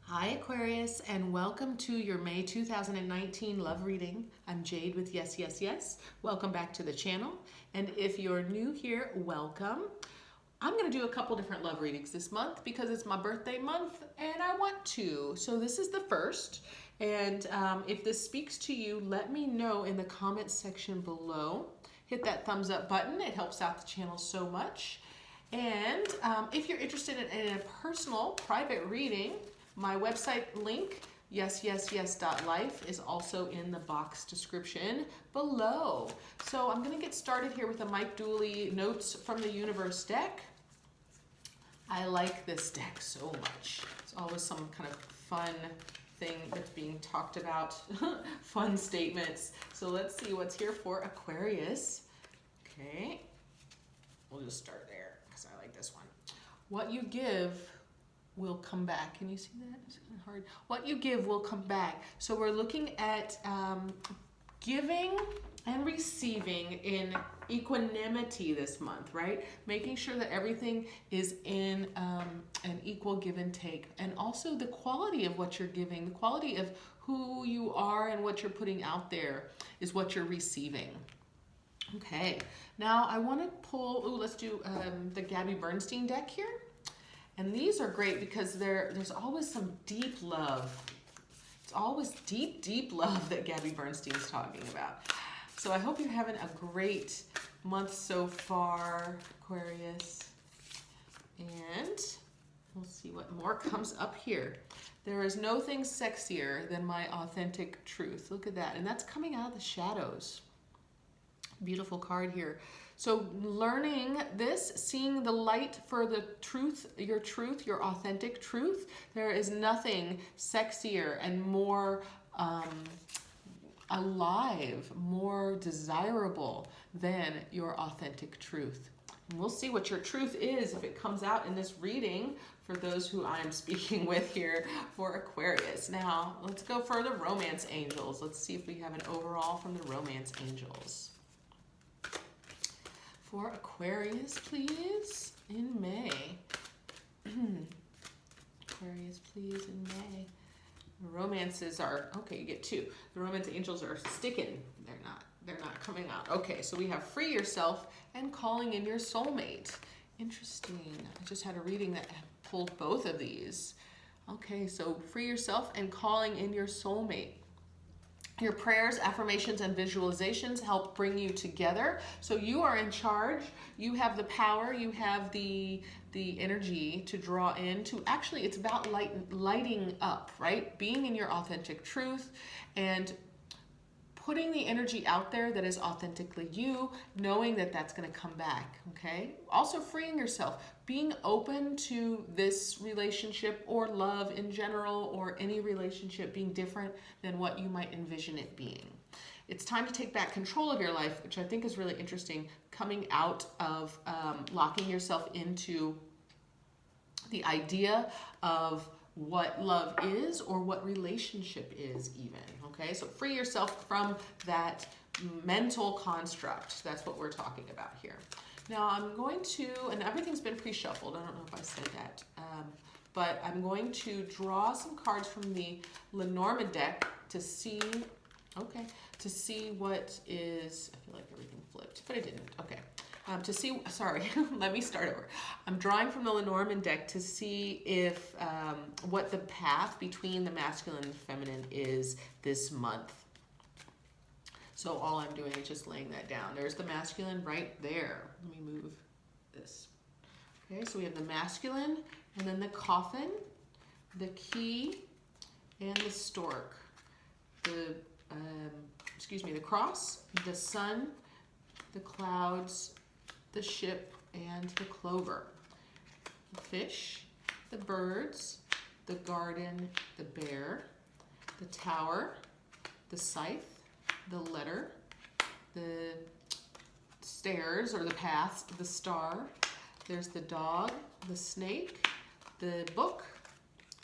Hi Aquarius, and welcome to your May 2019 love reading. I'm Jade with Yes, Yes, Yes. Welcome back to the channel. And if you're new here, welcome. I'm going to do a couple different love readings this month because it's my birthday month and I want to. So this is the first. And if this speaks to you, let me know in the comments section below. Hit that thumbs up button. It helps out the channel so much. And if you're interested in a personal private reading, my website link, yesYesYes.life, is also in the box description below. So I'm going to get started here with a Mike Dooley Notes from the Universe deck. I like this deck so much. It's always some kind of fun thing that's being talked about, fun statements. So let's see what's here for Aquarius. Okay, we'll just start there because I like this one. What you give will come back. Can you see that? It's kind of hard. What you give will come back. So we're looking at giving and receiving in equanimity this month, right? Making sure that everything is in an equal give and take. And also the quality of what you're giving, the quality of who you are and what you're putting out there is what you're receiving. Okay, now I want to pull, let's do the Gabby Bernstein deck here. And these are great because there's always some deep love. It's always deep, deep love that Gabby Bernstein's talking about. So I hope you're having a great month so far, Aquarius. And we'll see what more comes up here. There is no thing sexier than my authentic truth. Look at that. And that's coming out of the shadows. Beautiful card here. So learning this, seeing the light for the truth, your authentic truth, there is nothing sexier and more alive, more desirable than your authentic truth. And we'll see what your truth is if it comes out in this reading for those who I am speaking with here for Aquarius. Now, let's go for the romance angels. Let's see if we have an overall from the romance angels. For Aquarius, please, in May. Aquarius, please, in May. The romances are, okay, you get two. The romance angels are sticking. They're not coming out. Okay, so we have free yourself and calling in your soulmate. Interesting. I just had a reading that pulled both of these. Okay, so free yourself and calling in your soulmate. Your prayers, affirmations, and visualizations help bring you together. So you are in charge. You have the power. You have the energy to draw in. To actually, it's about lighting up, right? Being in your authentic truth and putting the energy out there that is authentically you, knowing that that's going to come back, okay? Also freeing yourself, being open to this relationship or love in general or any relationship being different than what you might envision it being. It's time to take back control of your life, which I think is really interesting, coming out of locking yourself into the idea of what love is or what relationship is even, okay? So free yourself from that mental construct. That's what we're talking about here. Now I'm going to, and everything's been pre-shuffled, I don't know if I said that, but I'm going to draw some cards from the Lenormand deck to see, okay, to see what is, I feel like everything flipped, but it didn't, okay. To see, sorry, let me start over. I'm drawing from the Lenormand deck to see if what the path between the masculine and the feminine is this month. So all I'm doing is just laying that down. There's the masculine right there. Let me move this. Okay, so we have the masculine, and then the coffin, the key, and the stork. The, the cross, the sun, the clouds, the ship, and the clover. The fish, the birds, the garden, the bear, the tower, the scythe, the letter, the stairs or the path, the star. There's the dog, the snake, the book,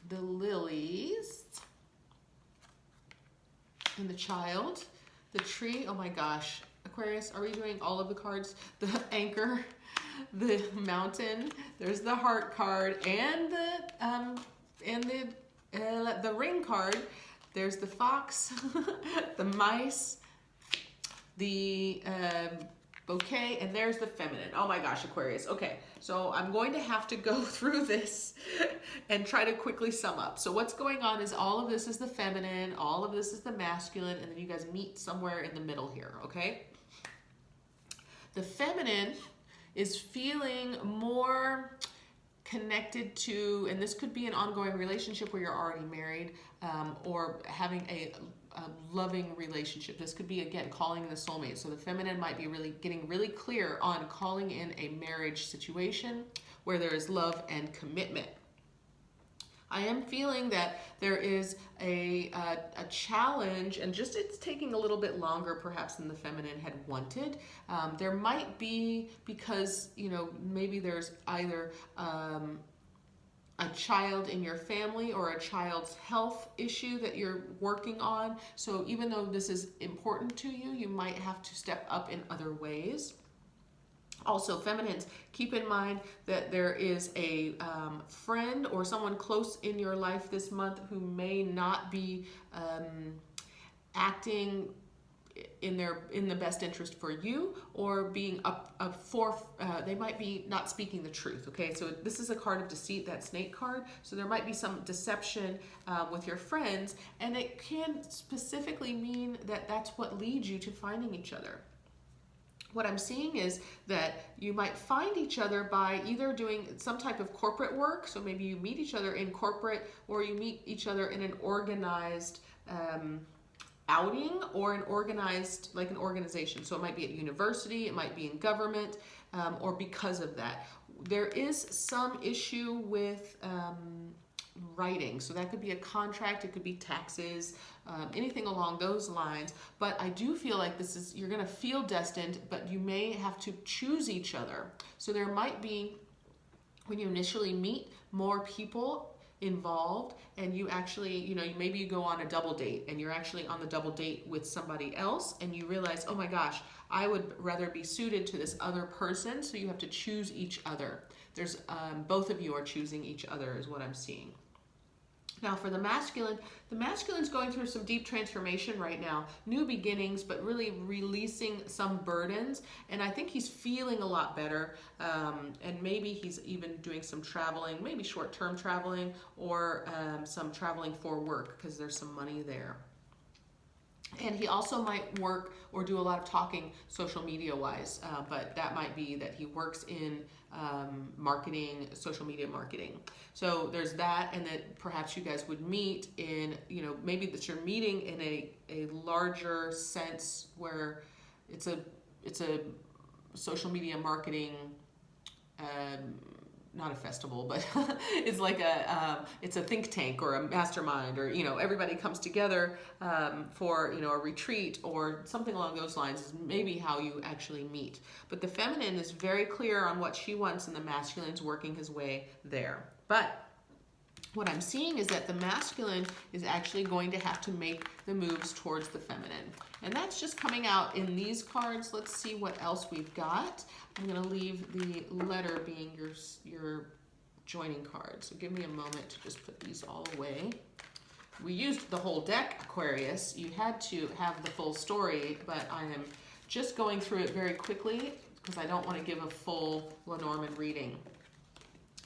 the lilies, and the child, the tree. Oh my gosh. Aquarius, are we doing all of the cards? The anchor, the mountain, there's the heart card, and the the ring card, there's the fox, the mice, the bouquet, and there's the feminine. Oh my gosh, Aquarius. Okay, so I'm going to have to go through this and try to quickly sum up. So what's going on is all of this is the feminine, all of this is the masculine, and then you guys meet somewhere in the middle here, okay? The feminine is feeling more connected to, and this could be an ongoing relationship where you're already married, or having a loving relationship. This could be, again, calling in the soulmate. So the feminine might be really getting really clear on calling in a marriage situation where there is love and commitment. I am feeling that there is a challenge, and just it's taking a little bit longer perhaps than the feminine had wanted. There might be, because, you know, maybe there's either a child in your family or a child's health issue that you're working on. So even though this is important to you, you might have to step up in other ways. Also, feminines, keep in mind that there is a friend or someone close in your life this month who may not be acting in the best interest for you, or being they might be not speaking the truth. Okay, so this is a card of deceit, that snake card. So there might be some deception with your friends, and it can specifically mean that that's what leads you to finding each other. What I'm seeing is that you might find each other by either doing some type of corporate work, so maybe you meet each other in corporate, or you meet each other in an organized outing, or an organized, like an organization. So it might be at university, it might be in government, or because of that. There is some issue with writing. So that could be a contract, it could be taxes, anything along those lines. But I do feel like you're going to feel destined, but you may have to choose each other. So there might be, when you initially meet, more people involved, and you actually, you know, maybe you go on a double date and you're actually on the double date with somebody else, and you realize, oh my gosh, I would rather be suited to this other person. So you have to choose each other. There's both of you are choosing each other is what I'm seeing. Now for the masculine's going through some deep transformation right now, new beginnings, but really releasing some burdens. And I think he's feeling a lot better. And maybe he's even doing some traveling, maybe short-term traveling, or some traveling for work, because there's some money there. And he also might work or do a lot of talking social media wise, but that might be that he works in marketing, social media marketing. So there's that, and that perhaps you guys would meet in, you know, maybe that you're meeting in a larger sense where it's a social media marketing, not a festival, but it's like it's a think tank or a mastermind, or, you know, everybody comes together for, you know, a retreat or something along those lines is maybe how you actually meet. But the feminine is very clear on what she wants, and the masculine's working his way there. But what I'm seeing is that the masculine is actually going to have to make the moves towards the feminine. And that's just coming out in these cards. Let's see what else we've got. I'm going to leave the letter being your joining card. So give me a moment to just put these all away. We used the whole deck, Aquarius. You had to have the full story, but I am just going through it very quickly because I don't want to give a full Lenormand reading.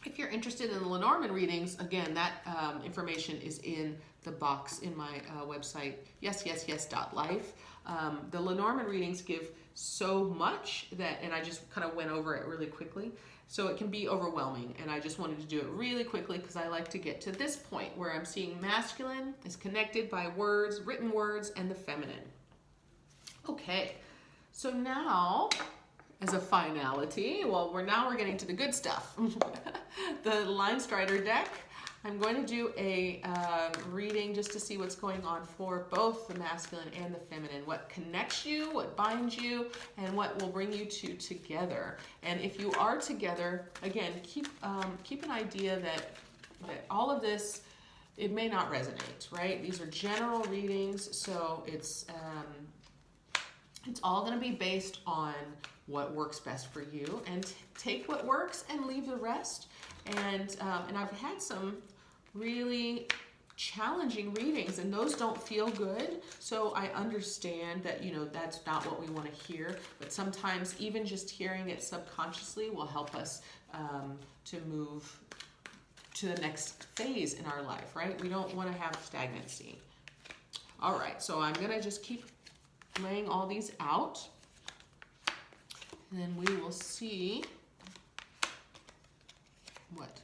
If you're interested in the Lenormand readings, again, that information is in the box in my website, yesYesYes.life. The Lenormand readings give so much that, and I just kind of went over it really quickly, so it can be overwhelming, and I just wanted to do it really quickly because I like to get to this point where I'm seeing masculine is connected by words, written words, and the feminine. Okay, so now, as a finality, well, we're getting to the good stuff. The Line Strider deck. I'm going to do a reading just to see what's going on for both the masculine and the feminine. What connects you, what binds you, and what will bring you two together. And if you are together, again, keep an idea that all of this, it may not resonate, right? These are general readings, so it's all going to be based on what works best for you, and take what works and leave the rest. And I've had some really challenging readings, and those don't feel good. So I understand that, you know, that's not what we want to hear, but sometimes even just hearing it subconsciously will help us to move to the next phase in our life, right? We don't want to have stagnancy. All right, so I'm going to just keep laying all these out, and then we will see what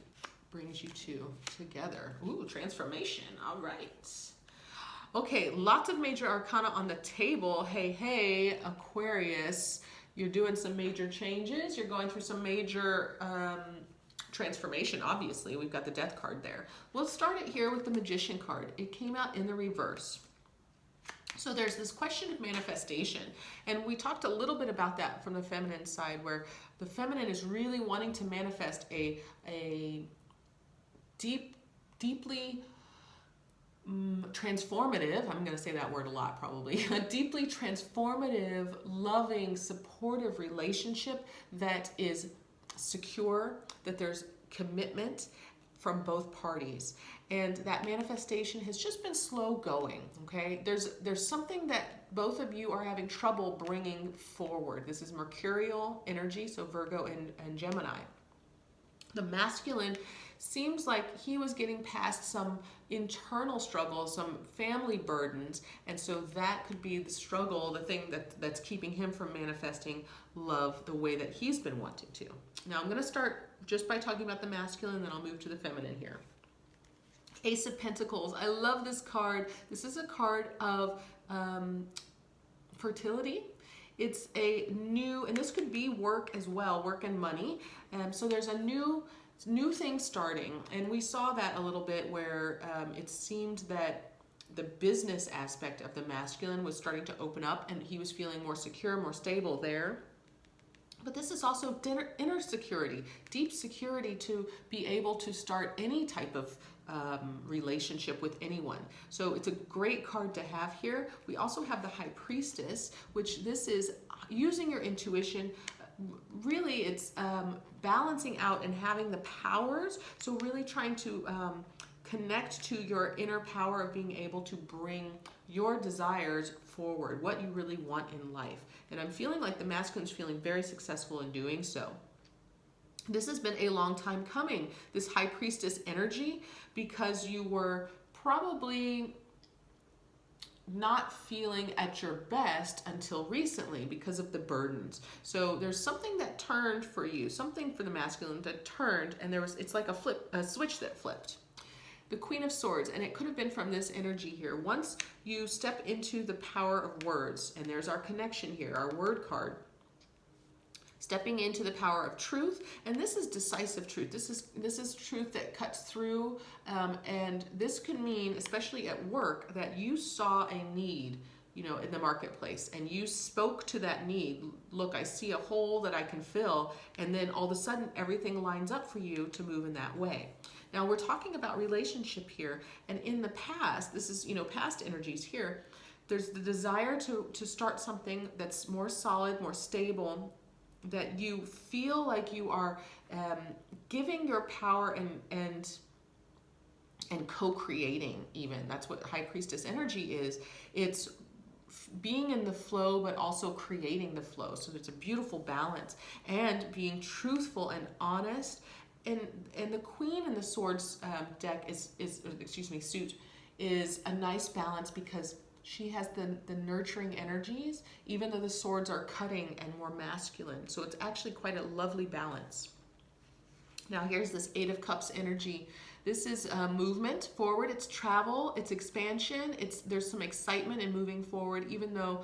brings you two together. Ooh, transformation. All right. Okay, lots of major arcana on the table. Hey, hey, Aquarius, you're doing some major changes. You're going through some major transformation, obviously. We've got the Death card there. We'll start it here with the Magician card. It came out in the reverse. So there's this question of manifestation, and we talked a little bit about that from the feminine side, where the feminine is really wanting to manifest a deeply transformative, I'm going to say that word a lot probably, a deeply transformative, loving, supportive relationship that is secure, that there's commitment from both parties. And that manifestation has just been slow going, okay? There's something that both of you are having trouble bringing forward. This is Mercurial energy, so Virgo and Gemini. The masculine seems like he was getting past some internal struggles, some family burdens, and so that could be the struggle, the thing that's keeping him from manifesting love the way that he's been wanting to. Now I'm going to start just by talking about the masculine, then I'll move to the feminine here. Ace of Pentacles. I love this card. This is a card of fertility. It's a new, and this could be work as well, work and money. So there's a new thing starting, and we saw that a little bit where it seemed that the business aspect of the masculine was starting to open up, and he was feeling more secure, more stable there. But this is also inner security, deep security to be able to start any type of relationship with anyone. So it's a great card to have here. We also have the High Priestess, which this is using your intuition. Really, it's balancing out and having the powers. So really trying to connect to your inner power of being able to bring your desires forward, what you really want in life. And I'm feeling like the masculine's feeling very successful in doing so. This has been a long time coming, this High Priestess energy, because you were probably not feeling at your best until recently because of the burdens. So there's something that turned for you, something for the masculine that turned, and it's like a switch that flipped. The Queen of Swords, and it could have been from this energy here. Once you step into the power of words, and there's our connection here, our word card, stepping into the power of truth, and this is decisive truth. This is truth that cuts through, and this could mean, especially at work, that you saw a need, you know, in the marketplace, and you spoke to that need. Look, I see a hole that I can fill, and then all of a sudden everything lines up for you to move in that way. Now we're talking about relationship here, and in the past, this is, you know, past energies here, there's the desire to start something that's more solid, more stable, that you feel like you are giving your power and co-creating even. That's what High Priestess energy is. It's being in the flow, but also creating the flow. So it's a beautiful balance, and being truthful and honest. And the Queen in the Swords deck suit is a nice balance, because she has the nurturing energies, even though the swords are cutting and more masculine. So it's actually quite a lovely balance. Now here's this Eight of Cups energy. This is movement forward, it's travel, it's expansion, there's some excitement in moving forward, even though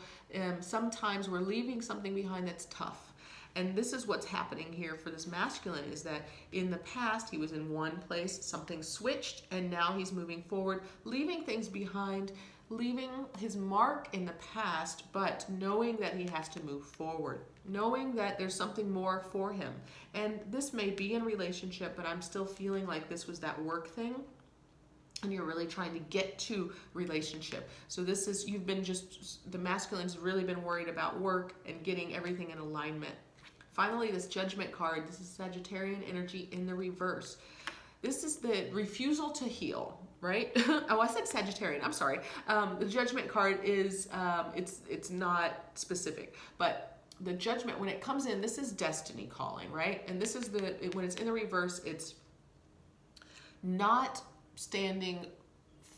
sometimes we're leaving something behind that's tough. And this is what's happening here for this masculine, is that in the past he was in one place, something switched, and now he's moving forward, leaving things behind, leaving his mark in the past, but knowing that he has to move forward, knowing that there's something more for him. And this may be in relationship, but I'm still feeling like this was that work thing, and you're really trying to get to relationship. So this is, the masculine's really been worried about work and getting everything in alignment. Finally, this Judgment card, this is Sagittarian energy in the reverse. This is the refusal to heal. right? Oh, I said Sagittarian. I'm sorry. The Judgment card is it's not specific, but the Judgment, when it comes in, this is destiny calling, right? And this is when it's in the reverse, it's not standing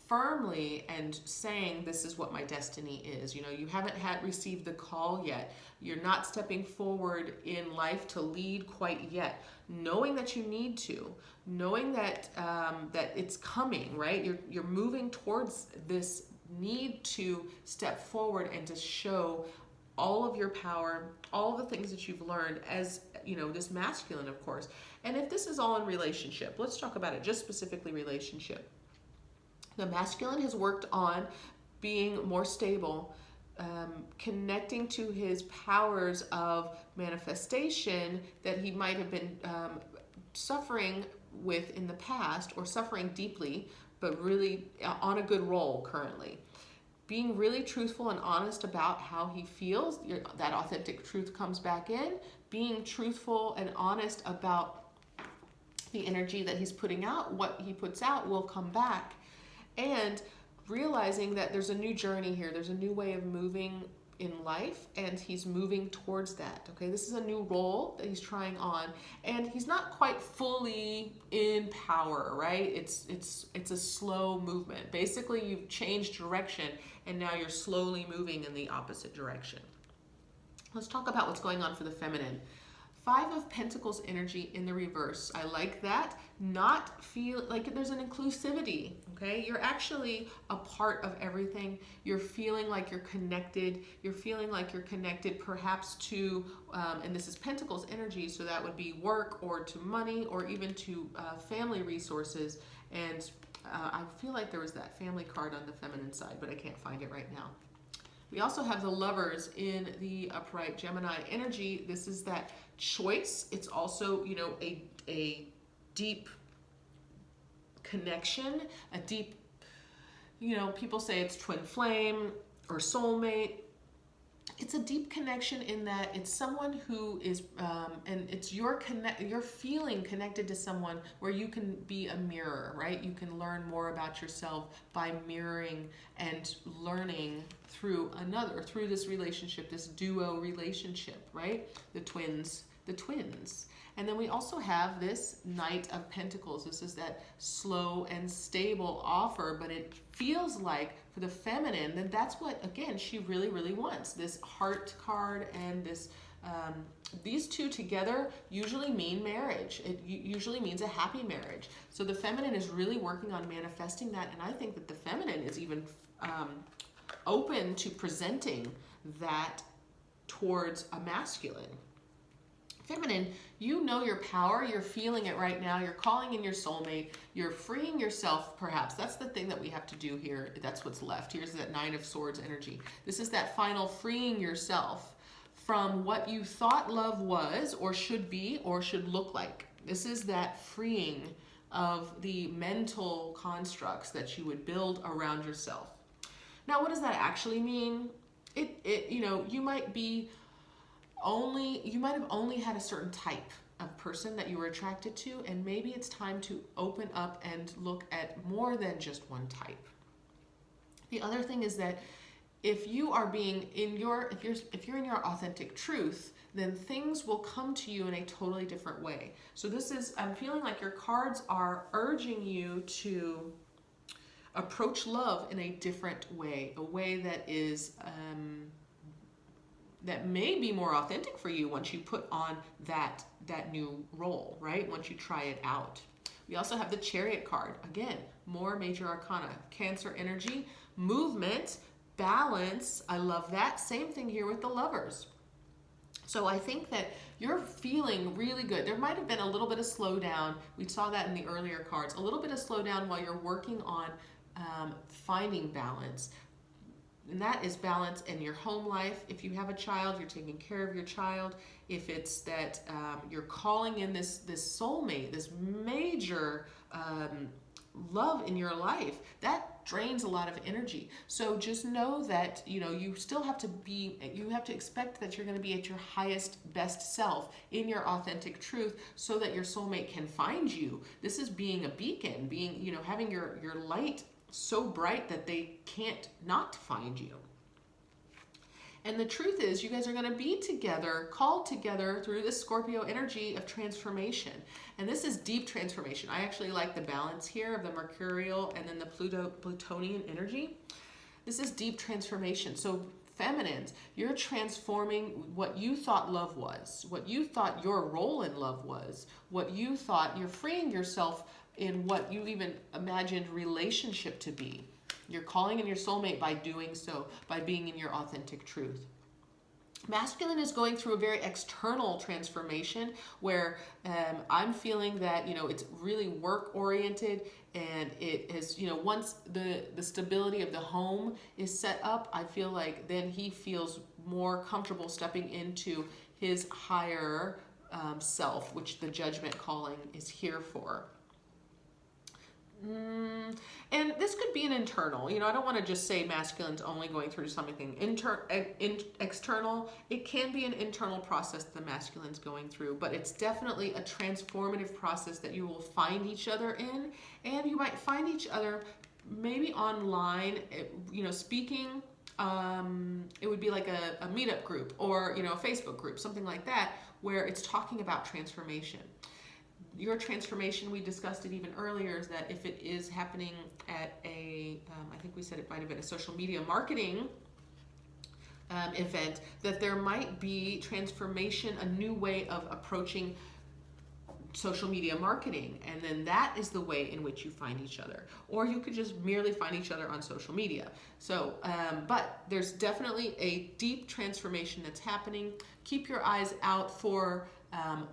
firmly and saying this is what my destiny is. You know, you haven't received the call yet. You're not stepping forward in life to lead quite yet. Knowing that you need to, knowing that that it's coming, right? You're moving towards this need to step forward and to show all of your power, all the things that you've learned as, you know, this masculine, of course. And if this is all in relationship, let's talk about it, just specifically relationship. The masculine has worked on being more stable, connecting to his powers of manifestation that he might have been suffering with in the past, or suffering deeply, but really on a good roll currently. Being really truthful and honest about how he feels, that authentic truth comes back in. Being truthful and honest about the energy that he's putting out, what he puts out will come back. And realizing that there's a new journey here, there's a new way of moving in life, and he's moving towards that. Okay, this is a new role that he's trying on, and he's not quite fully in power, right? It's a slow movement. Basically, you've changed direction, and now you're slowly moving in the opposite direction. Let's talk about what's going on for the feminine. 5 of Pentacles energy in the reverse. I like that. Not feel like there's an inclusivity, okay? You're actually a part of everything. You're feeling like you're connected. You're feeling like you're connected perhaps to, and this is Pentacles energy, so that would be work or to money or even to family resources. And I feel like there was that family card on the feminine side, but I can't find it right now. We also have the Lovers in the upright Gemini energy. This is that choice. It's also, you know, a deep connection, a deep, you know, people say it's twin flame or soulmate. It's a deep connection in that it's someone who is, and it's you're feeling connected to someone where you can be a mirror, right? You can learn more about yourself by mirroring and learning through this relationship, this duo relationship, right? The twins. And then we also have this Knight of Pentacles. This is that slow and stable offer, but it feels like for the feminine, then that's what, again, she really, really wants. This Heart card and this, these two together usually mean marriage. It usually means a happy marriage. So the feminine is really working on manifesting that, and I think that the feminine is even open to presenting that towards a masculine. Feminine, you know your power, you're feeling it right now, you're calling in your soulmate, you're freeing yourself perhaps. That's the thing that we have to do here. That's what's left. Here's that 9 of Swords energy. This is that final freeing yourself from what you thought love was or should be or should look like. This is that freeing of the mental constructs that you would build around yourself. Now, what does that actually mean? You know, you might have only had a certain type of person that you were attracted to, and maybe it's time to open up and look at more than just one type. The other thing is that if you are being in your, if you're in your authentic truth, then things will come to you in a totally different way. So this is, I'm feeling like your cards are urging you to approach love in a different way, a way that is, that may be more authentic for you once you put on that new role, right? Once you try it out. We also have the Chariot card. Again, more major arcana. Cancer energy, movement, balance. I love that. Same thing here with the Lovers. So I think that you're feeling really good. There might have been a little bit of slowdown. We saw that in the earlier cards. A little bit of slowdown while you're working on finding balance. And that is balance in your home life. If you have a child, you're taking care of your child. If it's that you're calling in this soulmate, this major love in your life, that drains a lot of energy. So just know that, you know, you still have to be, you have to expect that you're going to be at your highest, best self in your authentic truth so that your soulmate can find you. This is being a beacon, being, you know, having your light so bright that they can't not find you. And the truth is, you guys are going to be together, called together through this Scorpio energy of transformation. And this is deep transformation. I actually like the balance here of the Mercurial and then the Plutonian energy. This is deep transformation. So feminines, you're transforming what you thought love was, what you thought your role in love was, what you thought, you're freeing yourself in what you even imagined relationship to be. You're calling in your soulmate by doing so, by being in your authentic truth. Masculine is going through a very external transformation where I'm feeling that, you know, it's really work oriented, and it is, you know, once the stability of the home is set up, I feel like then he feels more comfortable stepping into his higher self, which the judgment calling is here for. And this could be an internal, you know, I don't want to just say masculine's only going through something external. It can be an internal process the masculine's going through, but it's definitely a transformative process that you will find each other in, and you might find each other maybe online, you know, speaking. It would be like a meetup group or, you know, a Facebook group, something like that, where it's talking about transformation. Your transformation, we discussed it even earlier, is that if it is happening at a, I think we said it might have been a social media marketing event, that there might be transformation, a new way of approaching social media marketing, and then that is the way in which you find each other. Or you could just merely find each other on social media. So, but there's definitely a deep transformation that's happening. Keep your eyes out for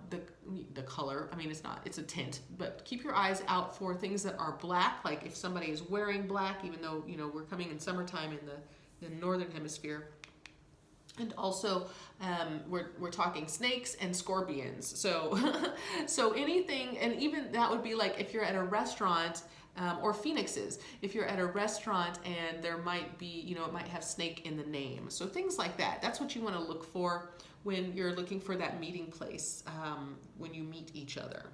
the color. I mean, it's a tint, but keep your eyes out for things that are black, like if somebody is wearing black, even though, you know, we're coming in summertime in the northern hemisphere. And also, we're talking snakes and scorpions. So, so anything, and even that would be like if you're at a restaurant, or phoenixes, if you're at a restaurant and there might be, you know, it might have snake in the name. So things like that. That's what you want to look for when you're looking for that meeting place, when you meet each other.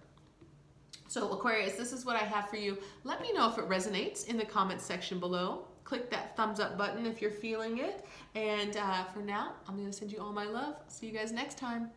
So Aquarius, this is what I have for you. Let me know if it resonates in the comments section below. Click that thumbs up button if you're feeling it. And for now, I'm going to send you all my love. See you guys next time.